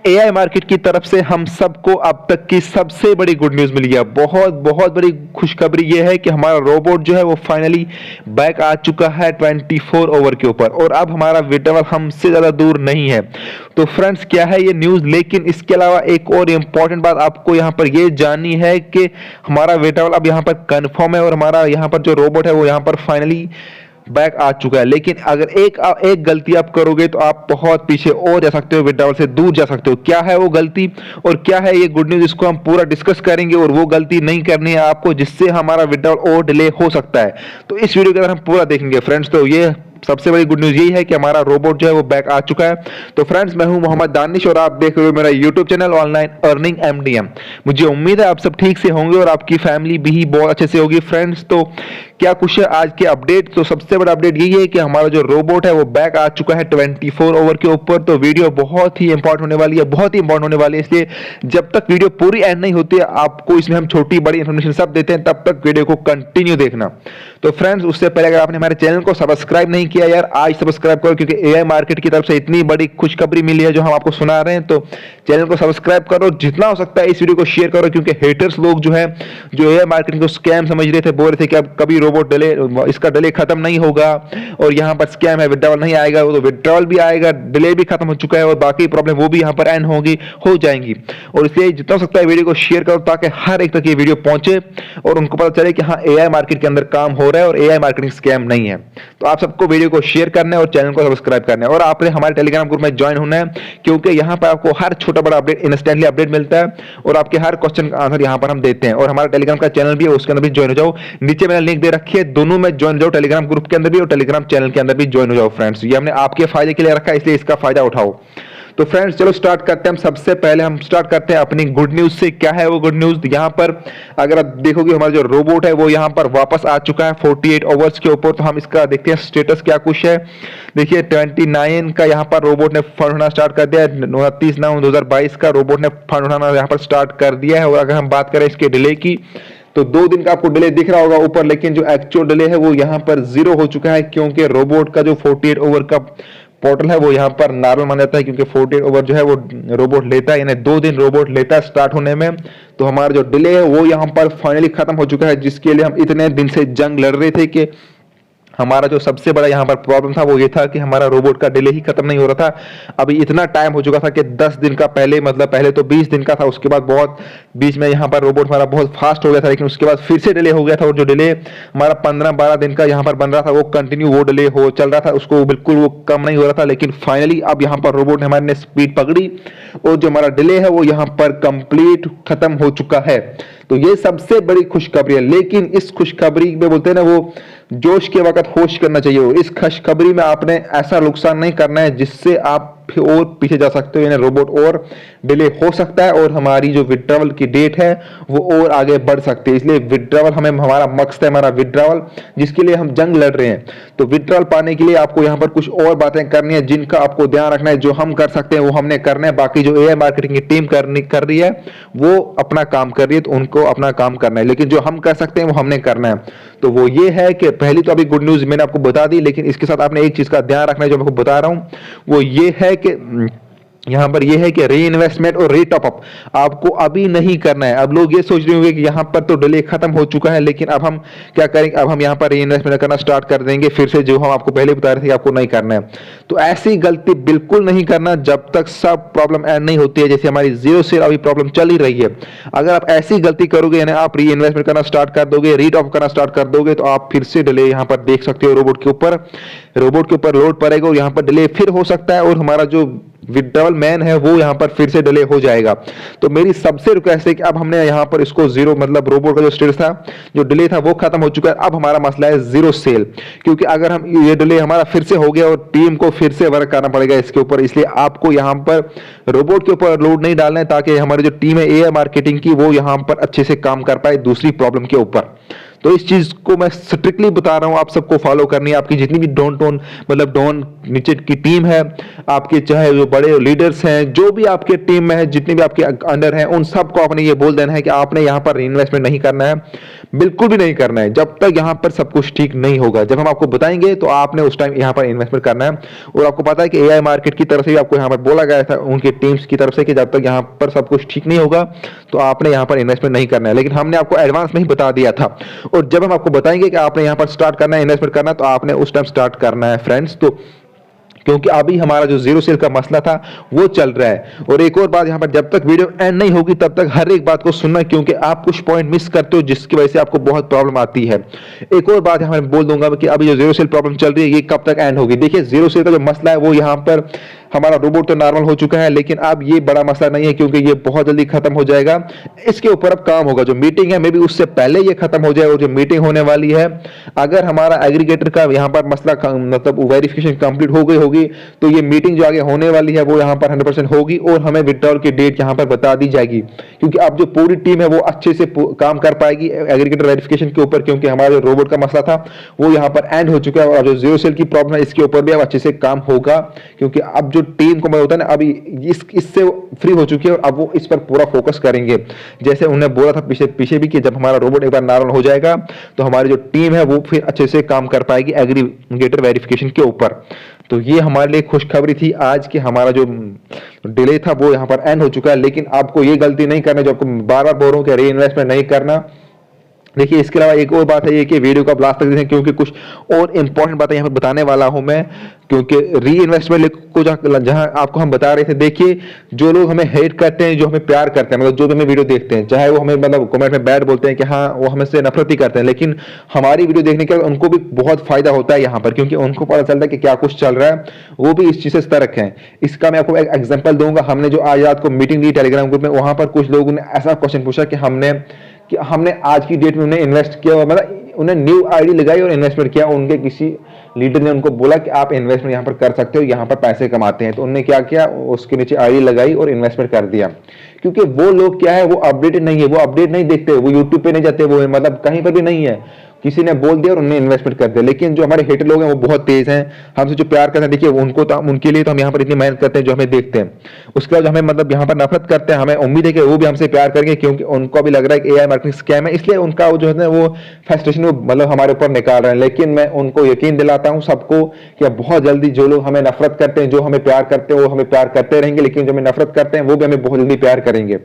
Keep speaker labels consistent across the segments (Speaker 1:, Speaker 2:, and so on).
Speaker 1: AI market की तरफ से हम सबको अब तक की सबसे बड़ी गुड न्यूज़ मिली है। बहुत बहुत बड़ी खुशखबरी ये है कि हमारा रोबोट जो है वो फाइनली बैक आ चुका है 24 ओवर के ऊपर, और अब हमारा विड्रॉवल हमसे ज़्यादा दूर नहीं है। तो फ्रेंड्स, क्या है ये न्यूज़, लेकिन इसके अलावा एक और इम्पॉर्टेंट बात आपको यहाँ पर ये जाननी है कि हमारा विड्रॉवल अब यहाँ पर कन्फर्म है और हमारा यहाँ पर जो रोबोट है वो यहाँ पर फाइनली बैक आ चुका है। लेकिन अगर एक गलती आप करोगे तो आप बहुत पीछे और जा सकते हो, विड्रॉवल से दूर जा सकते हो। क्या है वो गलती और क्या है ये गुड न्यूज़, इसको हम पूरा डिस्कस करेंगे। और वो गलती नहीं करनी है आपको जिससे हमारा विड्रॉवल और डिले हो सकता है। तो इस वीडियो के अंदर हम पूरा देखेंगे फ्रेंड्स। तो ये सबसे बड़ी गुड न्यूज़ यही है कि हमारा रोबोट जो है वो बैक आ चुका है। तो फ्रेंड्स, मैं हूं मोहम्मद दानिश और आप देख रहे हो मेरा YouTube channel online earning MDM. मुझे उम्मीद है आप सब ठीक से होंगे और आपकी फैमिली भी बहुत अच्छे से होगी। फ्रेंड्स, तो क्या कुछ है आज के अपडेट। तो सबसे बड़ा अपडेट यही है कि हमारा जो रोबोट है वो बैक आ चुका है 24 ओवर के ऊपर। तो वीडियो बहुत ही इंपॉर्टेंट होने वाली है, बहुत ही इंपॉर्टेंट होने वाली है, इसलिए जब तक वीडियो पूरी एंड नहीं होती है आपको इसमें हम छोटी बड़ी इंफॉर्मेशन सब देते हैं, तब तक वीडियो को कंटिन्यू देखना। तो फ्रेंड्स, उससे पहले अगर आपने हमारे चैनल को सब्सक्राइब नहीं किया यार, आज सब्सक्राइब करो, क्योंकि एआई मार्केट की तरफ से इतनी बड़ी खुशखबरी मिली है जो हम आपको सुना रहे हैं। तो चैनल को सब्सक्राइब करो, जितना हो सकता है इस वीडियो को शेयर करो, क्योंकि हेटर्स लोग जो है जो एआई मार्केटिंग को स्कैम समझ रहे थे, बोल रहे थे कि अब कभी रोबोट डिले, इसका डिले खत्म नहीं होगा और यहाँ पर स्कैम है, विड्रॉवल नहीं आएगा। वो तो विड्रॉवल भी आएगा, डिले भी खत्म हो चुका है और बाकी प्रॉब्लम वो भी यहाँ पर एंड हो जाएंगी। और इसलिए जितना हो सकता है वीडियो को शेयर करो ताकि हर एक तक ये वीडियो पहुंचे और उनको पता चले कि हाँ, एआई मार्केट के अंदर काम हो रहा है और एआई मार्केटिंग स्कैम नहीं है। तो आप सबको वीडियो को शेयर करना है और चैनल को सब्सक्राइब करना है और आपने हमारे टेलीग्राम ग्रुप में ज्वाइन होना है, क्योंकि यहाँ पर आपको हर छोटा बड़ा अपडेट इंस्टेंटली अपडेट मिलता है और आपके हर क्वेश्चन का आंसर यहाँ पर हम देते हैं। और हमारा टेलीग्राम का चैनल भी है, उसके अंदर भी ज्वाइन हो जाओ। नीचे मैंने लिंक दे रखी है, दोनों में ज्वाइन हो जाओ, टेलीग्राम ग्रुप के अंदर भी और टेलीग्राम चैनल के अंदर भी ज्वाइन हो जाओ। फ्रेंड्स, ये हमने आपके फायदे के लिए रखा है, इसलिए इसका फायदा उठाओ। तो फ्रेंड्स, चलो स्टार्ट करते हैं। हम सबसे पहले हम स्टार्ट करते हैं अपनी गुड न्यूज से। क्या है वो गुड न्यूज, यहाँ पर अगर आप देखोगे हमारा जो रोबोट है वो यहाँ पर वापस आ चुका है 48 ओवर्स के ऊपर। तो हम इसका देखते हैं स्टेटस क्या कुछ है। देखिए 29 का यहाँ पर रोबोट ने फंड होना स्टार्ट कर दिया है। 29/9/2022 का रोबोट ने फंड होना यहाँ पर स्टार्ट कर दिया है। और अगर हम बात करें इसके डिले की, तो 2 दिन का आपको डिले दिख रहा होगा ऊपर, लेकिन जो एक्चुअल डिले है वो यहाँ पर 0 हो चुका है, क्योंकि रोबोट का जो 48 ओवर का पोर्टल है वो यहाँ पर नॉर्मल माना जाता है, क्योंकि 48 ओवर जो है वो रोबोट लेता है, यानी 2 दिन रोबोट लेता है स्टार्ट होने में। तो हमारा जो डिले है वो यहाँ पर फाइनली खत्म हो चुका है, जिसके लिए हम इतने दिन से जंग लड़ रहे थे कि हमारा जो सबसे बड़ा यहाँ पर प्रॉब्लम था वो ये था कि हमारा रोबोट का डिले ही खत्म नहीं हो रहा था। अभी इतना टाइम हो चुका था कि 10 दिन का पहले, मतलब पहले तो 20 दिन का था, उसके बाद बहुत बीच में यहाँ पर रोबोट हमारा बहुत फास्ट हो गया था, लेकिन उसके बाद फिर से डिले हो गया था। और जो डिले हमारा 15-12 दिन का यहाँ पर बन रहा था वो कंटिन्यू वो डिले हो चल रहा था, उसको बिल्कुल वो कम नहीं हो रहा था। लेकिन फाइनली अब यहाँ पर रोबोट ने हमारे ने स्पीड पकड़ी और जो हमारा डिले है वो यहाँ पर कंप्लीट खत्म हो चुका है। तो ये सबसे बड़ी खुशखबरी है। लेकिन इस खुशखबरी में बोलते हैं ना, वो जोश के वक्त होश करना चाहिए। इस खुशखबरी में आपने ऐसा नुकसान नहीं करना है जिससे आप और पीछे जा सकते हो, यानी रोबोट और डिले हो सकता है और हमारी जो विड्रॉवल की डेट है वो और आगे बढ़ सकती है। इसलिए विड्रॉवल हमें, हमारा मकसद है हमारा विड्रॉवल, जिसके लिए हम जंग लड़ रहे हैं। तो विड्रॉवल पाने के लिए आपको यहाँ पर कुछ और बातें करनी है जिनका आपको ध्यान रखना है। जो हम कर सकते हैं वो हमने करना है, बाकी जो एआई मार्केटिंग की टीम कर रही है वो अपना काम कर रही है, तो उनको अपना काम करना है, लेकिन जो हम कर सकते हैं वो हमने करना है। तो वो ये है कि पहली तो अभी गुड न्यूज मैंने आपको बता दी, लेकिन इसके साथ आपने एक चीज का ध्यान रखना है जो मैं आपको बता रहा हूं, वो ये है कि यहां पर यह है कि री इन्वेस्टमेंट और री टॉपअप आपको अभी नहीं करना है। अब लोग ये सोच रहे होंगे कि यहां पर तो डिले खत्म हो चुका है, लेकिन अब हम क्या करेंगे, अब हम यहां पर री इन्वेस्टमेंट करना स्टार्ट कर देंगे फिर से, जो हम आपको पहले बता रहे थे कि आपको नहीं करना है। तो ऐसी गलती बिल्कुल नहीं करना जब तक सब प्रॉब्लम एंड नहीं होती है। जैसे हमारी जीरो सेल अभी प्रॉब्लम चल ही रही है, अगर आप ऐसी गलती करोगे, यानी आप री इन्वेस्टमेंट करना स्टार्ट कर दोगे, री टॉप करना स्टार्ट कर दोगे, तो आप फिर से डिले यहाँ पर देख सकते हो। रोबोट के ऊपर लोड पड़ेगा और यहाँ पर डिले फिर हो सकता है और हमारा जो विड्रॉवल मैन है वो यहाँ पर फिर से डिले हो जाएगा। तो मेरी सबसे रिक्वेस्ट है कि अब हमने यहाँ पर इसको जीरो, मतलब रोबोट का जो स्टेटस था, जो डिले था वो खत्म हो चुका है। अब हमारा मसला है जीरो सेल, क्योंकि अगर हम ये डिले हमारा फिर से हो गया और टीम को फिर से वर्क करना पड़ेगा इसके ऊपर। इसलिए आपको यहाँ पर रोबोट के ऊपर लोड नहीं डालना है, ताकि हमारी जो टीम है एआई मार्केटिंग की वो यहाँ पर अच्छे से काम कर पाए दूसरी प्रॉब्लम के ऊपर। तो इस चीज को मैं स्ट्रिक्टली बता रहा हूं, आप सबको फॉलो करनी है। आपकी जितनी भी डॉन नीचे की टीम है, आपके चाहे जो बड़े लीडर्स हैं, जो भी आपके टीम में है, जितने भी आपके अंडर हैं, उन सबको आपने ये बोल देना है कि आपने यहां पर इन्वेस्टमेंट नहीं करना है, बिल्कुल भी नहीं करना है जब तक यहां पर सब कुछ ठीक नहीं होगा। जब हम आपको बताएंगे तो आपने उस टाइम यहां पर इन्वेस्टमेंट करना है। और आपको पता है कि एआई मार्केट की तरफ से आपको यहां पर बोला गया था उनकी टीम्स की तरफ से कि जब तक यहां पर सब कुछ ठीक नहीं होगा तो आपने यहां पर इन्वेस्टमेंट नहीं करना है। लेकिन हमने आपको एडवांस में ही बता दिया था, और जब हम आपको बताएंगे कि आपने यहां पर स्टार्ट करना है, इन्वेस्टमेंट करना है, तो आपने उस टाइम स्टार्ट करना है फ्रेंड्स। तो क्योंकि अभी हमारा जो जीरो सेल का मसला था वो चल रहा है। और एक और बात, यहां पर जब तक वीडियो एंड नहीं होगी तब तक हर एक बात को सुनना, क्योंकि आप कुछ पॉइंट मिस करते हो जिसकी वजह से आपको बहुत प्रॉब्लम आती है। एक और बात मैं बोल दूंगा कि अभी जो जीरो सेल प्रॉब्लम चल रही है ये कब तक एंड होगी। देखिए, जीरो सेल का जो मसला है वो यहां पर हमारा रोबोट तो नॉर्मल हो चुका है, लेकिन अब ये बड़ा मसला नहीं है क्योंकि ये बहुत जल्दी खत्म हो जाएगा। इसके ऊपर अब काम होगा। जो मीटिंग है मे बी उससे पहले ये खत्म हो जाए। और जो मीटिंग होने वाली है, अगर हमारा एग्रीगेटर का यहाँ पर मसला मतलब वेरिफिकेशन कंप्लीट हो गई होगी तो ये मीटिंग जो आगे होने वाली है वो यहाँ पर 100% होगी और हमें विड्रॉल की डेट यहाँ पर बता दी जाएगी। क्योंकि अब जो पूरी टीम है वो अच्छे से काम कर पाएगी एग्रीगेटर वेरिफिकेशन के ऊपर, क्योंकि हमारा जो रोबोट का मसला था वो यहाँ पर एंड हो चुका है। और जो जीरो सेल की प्रॉब्लम है इसके ऊपर भी अब अच्छे से काम होगा, क्योंकि अब जो टीम को होता है ना, अभी इससे फ्री हो चुकी है और अब वो इस पर पूरा फोकस करेंगे। जैसे उन्हें बोला था पीछे भी कि जब हमारा रोबोट एक बार नॉर्मल हो जाएगा तो हमारी जो टीम है वो फिर अच्छे से काम कर पाएगी एग्रीगेटर वेरिफिकेशन के ऊपर। तो ये हमारे लिए खुशखबरी थी आज कि हमारा जो डिले था वो यहाँ पर एंड हो चुका है। लेकिन आपको ये गलती नहीं करना जो आपको बार बार बोल रहा हूं कि री इन्वेस्टमेंट नहीं करना। देखिए, इसके अलावा एक और बात है ये कि वीडियो को आप लास्ट तक देखें, क्योंकि कुछ और इंपॉर्टेंट बातें यहाँ पर बताने वाला हूं मैं। क्योंकि री इन्वेस्टमेंट को जहां आपको हम बता रहे थे, देखिए जो लोग हमें हेट करते हैं, जो हमें प्यार करते हैं, मतलब जो भी हमें वीडियो देखते हैं, चाहे वो हमें मतलब कमेंट में बैड बोलते हैं कि हाँ वो हमें से नफरत ही करते हैं, लेकिन हमारी वीडियो देखने के बाद उनको भी बहुत फायदा होता है यहाँ पर, क्योंकि उनको पता चलता है कि क्या कुछ चल रहा है, वो भी इस चीज से सतर्क है। इसका मैं आपको एक एग्जाम्पल दूंगा। हमने जो आज रात को मीटिंग दी टेलीग्राम ग्रुप में, वहां पर कुछ लोगों ने ऐसा क्वेश्चन पूछा कि हमने आज की डेट में उन्हें इन्वेस्ट किया, मतलब उन्हें न्यू आईडी लगाई और इन्वेस्टमेंट किया। उनके किसी लीडर ने उनको बोला कि आप इन्वेस्टमेंट यहाँ पर कर सकते हो, यहाँ पर पैसे कमाते हैं। तो उन्होंने क्या किया, उसके नीचे आईडी लगाई और इन्वेस्टमेंट कर दिया। क्योंकि वो लोग क्या है, वो अपडेटेड नहीं है, वो अपडेट नहीं देखते, वो यूट्यूब पे नहीं जाते, वो मतलब कहीं पर भी नहीं है, किसी ने बोल दिया और उन्होंने इन्वेस्टमेंट कर दिया। लेकिन जो हमारे हेटर लोग हैं वो बहुत तेज हैं, हमसे जो प्यार करते हैं, देखिए उनको तो उनके लिए तो हम यहाँ पर इतनी मेहनत करते हैं जो हमें देखते हैं। उसके बाद जो हमें मतलब यहाँ पर नफरत करते हैं, हमें उम्मीद है कि वो भी हमसे प्यार करेंगे, क्योंकि उनको भी लग रहा है कि एआई मार्केटिंग स्कैम है, इसलिए उनका वो जो है वो फ्रस्ट्रेशन मतलब हमारे ऊपर निकाल रहे हैं। लेकिन मैं उनको यकीन दिलाता हूँ सबको कि अब बहुत जल्दी जो लोग हमें नफरत करते हैं, जो हमें प्यार करते हैं वो हमें प्यार करते रहेंगे, लेकिन जो हमें नफरत करते हैं वो भी हमें बहुत जल्दी प्यार करेंगे।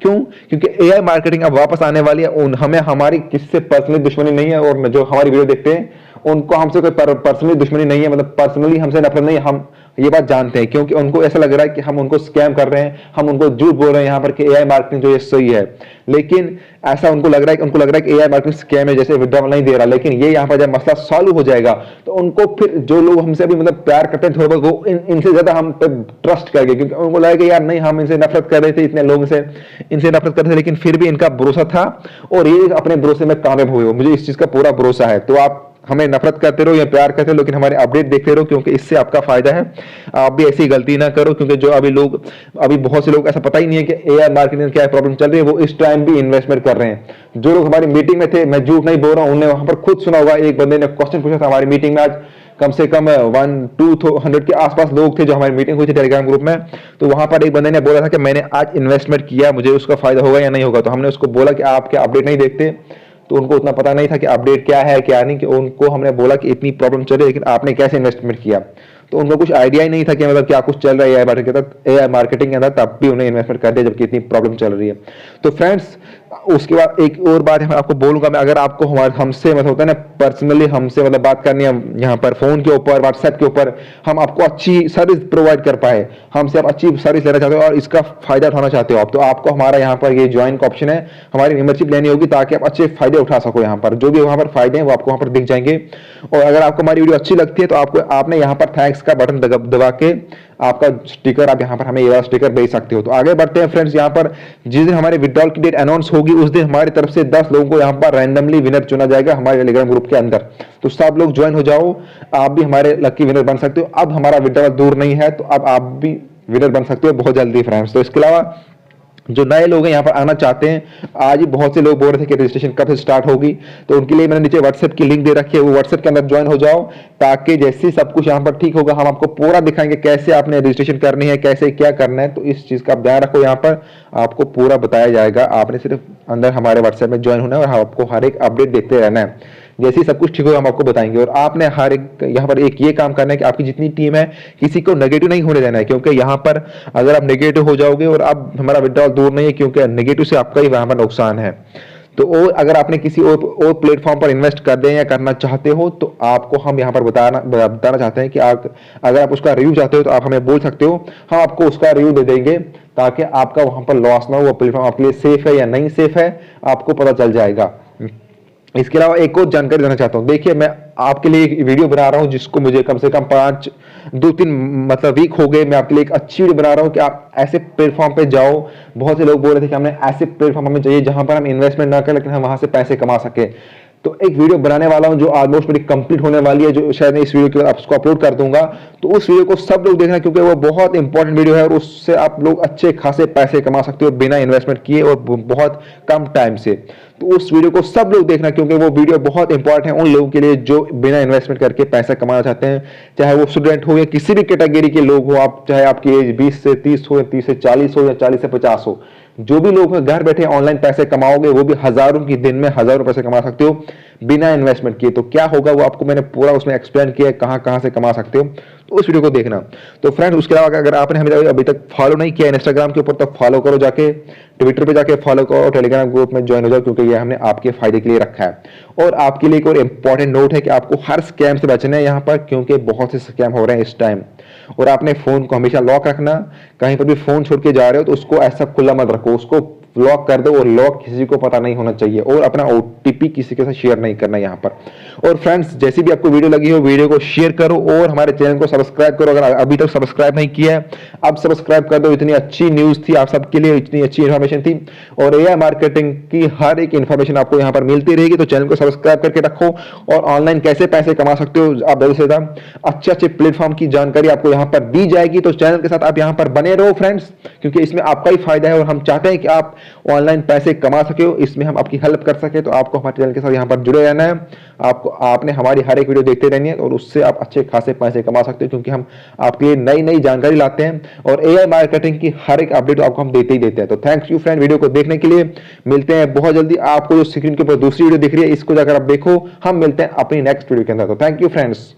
Speaker 1: क्यों? क्योंकि एआई मार्केटिंग अब वापस आने वाली है। हमें हमारी किससे पर्सनली दुश्मनी नहीं है, और जो हमारी वीडियो देखते हैं उनको हमसे कोई पर्सनली दुश्मनी नहीं है, मतलब पर्सनली हमसे नफरत नहीं है, हम ये बात जानते हैं। क्योंकि उनको ऐसा लग रहा है कि हम उनको स्कैम कर रहे हैं, हम उनको झूठ बोल रहे हैं यहाँ पर कि एआई मार्केटिंग जो ये सही है। लेकिन ऐसा उनको लग रहा है कि एआई मार्केटिंग स्कैम है, जैसे विड्रॉल नहीं दे रहा। लेकिन ये यहाँ पर जब मसला सॉल्व हो जाएगा तो उनको फिर जो लोग हमसे अभी मतलब प्यार करते हैं थोड़ा बहुत, वो इनसे ज्यादा हम पे ट्रस्ट करेंगे, क्योंकि उनको लगेगा कि यार नहीं, हम इनसे नफरत कर रहे थे, इतने लोगों से इनसे नफरत कर रहे थे, लेकिन फिर भी इनका भरोसा था और ये अपने भरोसे में कामयाब हुए। मुझे इस चीज का पूरा भरोसा है। तो आप हमें नफरत करते रहो या प्यार करते रहो, लेकिन हमारे अपडेट देखते रहो, क्योंकि इससे आपका फायदा है। आप भी ऐसी गलती ना करो, क्योंकि जो अभी बहुत से लोग ऐसा पता ही नहीं है कि एआई मार्केटिंग में क्या प्रॉब्लम चल रही है, वो इस टाइम भी इन्वेस्टमेंट कर रहे हैं। जो लोग हमारी मीटिंग में थे, मैं झूठ नहीं बोल रहा हूं, उन्होंने वहां पर खुद सुना होगा, एक बंदे ने क्वेश्चन पूछा था हमारी मीटिंग में। आज कम से कम 100-200 के आसपास लोग थे जो हमारी मीटिंग हुई थी टेलीग्राम ग्रुप में। तो वहां पर एक बंदे ने बोला था कि मैंने आज इन्वेस्टमेंट किया, मुझे उसका फायदा होगा या नहीं होगा। तो हमने उसको बोला कि आप क्या अपडेट नहीं देखते? तो उनको उतना पता नहीं था कि अपडेट क्या है क्या नहीं, कि उनको हमने बोला कि इतनी प्रॉब्लम चल रही है, लेकिन आपने कैसे इन्वेस्टमेंट किया? तो उनको कुछ आइडिया ही नहीं था कि मतलब क्या कुछ चल रहा है एआई मार्केटिंग के अंदर, तब भी उन्हें इन्वेस्टमेंट कर दिया जबकि इतनी प्रॉब्लम चल रही है। तो फ्रेंड्स, उसके बाद एक और बात मैं आपको बोलूंगा, मैं अगर आपको हमसे मतलब होता है ना पर्सनली हमसे मतलब बात करनी है यहाँ पर फोन के ऊपर, व्हाट्सएप के ऊपर, हम आपको अच्छी सर्विस प्रोवाइड कर पाए, हमसे आप अच्छी सर्विस लेना चाहते हो और इसका फायदा उठाना चाहते हो आप, तो आपको हमारा यहाँ पर ये ज्वाइन का ऑप्शन है, हमारी मेंबरशिप लेनी होगी ताकि आप अच्छे फायदे उठा सको। यहाँ पर जो भी वहाँ पर फायदे हैं वो आपको वहाँ पर दिख जाएंगे। और अगर आपको हमारी वीडियो अच्छी लगती है तो आपने यहाँ पर थैंक्स का बटन दबा के आपका स्टिकर आप यहाँ पर हमें ये वाला स्टिकर भेज सकते हो। तो आगे बढ़ते हैं फ्रेंड्स। यहाँ पर जिस दिन हमारे विड्रॉल की डेट अनाउंस होगी उस दिन हमारी तरफ से 10 लोगों को यहाँ पर रैंडमली विनर चुना जाएगा हमारे टेलीग्राम ग्रुप के अंदर। तो सब लोग ज्वाइन हो जाओ, आप भी हमारे लकी विनर बन सकते हो। अब हमारा विड्रॉल दूर नहीं है, तो अब आप भी विनर बन सकते हो बहुत जल्दी फ्रेंड्स। तो इसके अलावा जो नए लोग हैं यहाँ पर आना चाहते हैं, आज ही बहुत से लोग बोल रहे थे कि रजिस्ट्रेशन कब से स्टार्ट होगी, तो उनके लिए मैंने नीचे व्हाट्सएप की लिंक दे रखी है, वो व्हाट्सएप के अंदर ज्वाइन हो जाओ, ताकि जैसे ही सब कुछ यहाँ पर ठीक होगा हम आपको पूरा दिखाएंगे कैसे आपने रजिस्ट्रेशन करनी है, कैसे क्या करना है। तो इस चीज़ का आप ध्यान रखो, यहाँ पर आपको पूरा बताया जाएगा, आपने सिर्फ अंदर हमारे व्हाट्सएप में ज्वाइन होना है और आपको हर एक अपडेट देखते रहना है। जैसे ही सब कुछ ठीक होगा हम आपको बताएंगे। और आपने हर एक यहाँ पर एक ये काम करना है कि आपकी जितनी टीम है किसी को नेगेटिव नहीं होने देना है, क्योंकि यहाँ पर अगर आप नेगेटिव हो जाओगे और अब हमारा विड्रॉल दूर नहीं है, क्योंकि नेगेटिव से आपका ही वहां पर नुकसान है। तो और अगर आपने किसी और प्लेटफॉर्म पर इन्वेस्ट कर दें या करना चाहते हो, तो आपको हम यहाँ पर बताना चाहते हैं कि आप अगर आप उसका रिव्यू चाहते हो तो आप हमें बोल सकते हो, हम आपको उसका रिव्यू दे देंगे, ताकि आपका वहां पर लॉस ना हो, वो प्लेटफॉर्म आपके लिए सेफ है या नहीं सेफ है आपको पता चल जाएगा। इसके अलावा एक और जानकारी देना चाहता हूँ, देखिए मैं आपके लिए एक वीडियो बना रहा हूँ जिसको मुझे कम से कम 2-3 मतलब वीक हो गए, मैं आपके लिए एक अच्छी वीडियो बना रहा हूँ कि आप ऐसे प्लेटफॉर्म पे जाओ। बहुत से लोग बोल रहे थे कि हमें ऐसे प्लेटफॉर्म हमें चाहिए जहां पर हम इन्वेस्टमेंट ना करें लेकिन हम वहां से पैसे कमा सके। तो एक वीडियो बनाने वाला हूं जो ऑलमोस्ट मेरी कंप्लीट होने वाली है, जो शायद इस वीडियो के बाद आपको अपलोड कर दूंगा। तो उस वीडियो को सब लोग देखना, क्योंकि वो बहुत इंपॉर्टेंट वीडियो है और उससे आप लोग अच्छे खासे पैसे कमा सकते हो बिना इन्वेस्टमेंट किए और बहुत कम टाइम से। तो उस वीडियो को सब लोग देखना, क्योंकि वो वीडियो बहुत इंपॉर्टेंट है उन लोगों के लिए जो बिना इन्वेस्टमेंट करके पैसा कमाना चाहते हैं, चाहे वो स्टूडेंट हो या किसी भी कैटेगरी के लोग हो, आप चाहे आपकी एज 20 से 30 हो या 30 से 40 हो या 40 से 50 हो, जो भी लोग घर बैठे ऑनलाइन पैसे कमाओगे, वो भी हजारों की दिन में हजारों पैसे कमा सकते हो बिना इन्वेस्टमेंट किए। तो क्या होगा वो आपको मैंने पूरा उसमें एक्सप्लेन किया है, कहां कहां से कमा सकते हो, तो उस वीडियो को देखना। तो फ्रेंड्स, उसके अलावा अगर आपने हमें अभी तक फॉलो नहीं किया इंस्टाग्राम के ऊपर, तो फॉलो करो, जाके ट्विटर पे जाके फॉलो करो, टेलीग्राम ग्रुप में ज्वाइन हो जाओ, क्योंकि ये हमने आपके फायदे के लिए रखा है। और आपके लिए एक और इंपॉर्टेंट नोट है कि आपको हर स्कैम से बचना है यहाँ पर, क्योंकि बहुत से स्कैम हो रहे हैं इस टाइम। और आपने फोन को हमेशा लॉक रखना, कहीं पर भी फोन छोड़ के जा रहे हो तो उसको ऐसा खुला मत रखो, उसको लॉक कर दो, और लॉक किसी को पता नहीं होना चाहिए, और अपना ओटीपी किसी के साथ शेयर नहीं करना यहाँ पर। और फ्रेंड्स, जैसी भी आपको वीडियो लगी हो, वीडियो को शेयर करो और हमारे चैनल को सब्सक्राइब करो, अगर अभी तक सब्सक्राइब नहीं किया है अब सब्सक्राइब कर दो। इतनी अच्छी न्यूज थी आप सबके लिए, इतनी अच्छी इन्फॉर्मेशन थी, और एआई मार्केटिंग की हर एक इन्फॉर्मेशन आपको यहाँ पर मिलती रहेगी। तो चैनल को सब्सक्राइब करके रखो, और ऑनलाइन कैसे पैसे कमा सकते हो आप ज्यादा से ज्यादा अच्छे अच्छे प्लेटफॉर्म की जानकारी आपको यहाँ पर दी जाएगी। तो चैनल के साथ आप यहाँ पर बने रहो फ्रेंड्स, क्योंकि इसमें आपका ही फायदा है और हम चाहते हैं कि आप ऑनलाइन पैसे कमा सके हो, इसमें हम आपकी हेल्प कर सके। तो आपको हमारे चैनल के साथ यहाँ पर जुड़े रहना है, आपने हमारी हर एक वीडियो देखते रहनी है, और उससे आप अच्छे खासे पैसे कमा सकते हो, क्योंकि हम आपके लिए नई नई जानकारी लाते हैं और एआई मार्केटिंग की हर एक अपडेट आपको हम देते ही देते हैं। तो थैंक्स यू फ्रेंड वीडियो को देखने के लिए, मिलते हैं बहुत जल्दी। आपको जो स्क्रीन के ऊपर दूसरी वीडियो दिख रही है इसको जाकर आप देखो, हम मिलते हैं अपनी नेक्स्ट वीडियो के अंदर। तो थैंक यू फ्रेंड्स।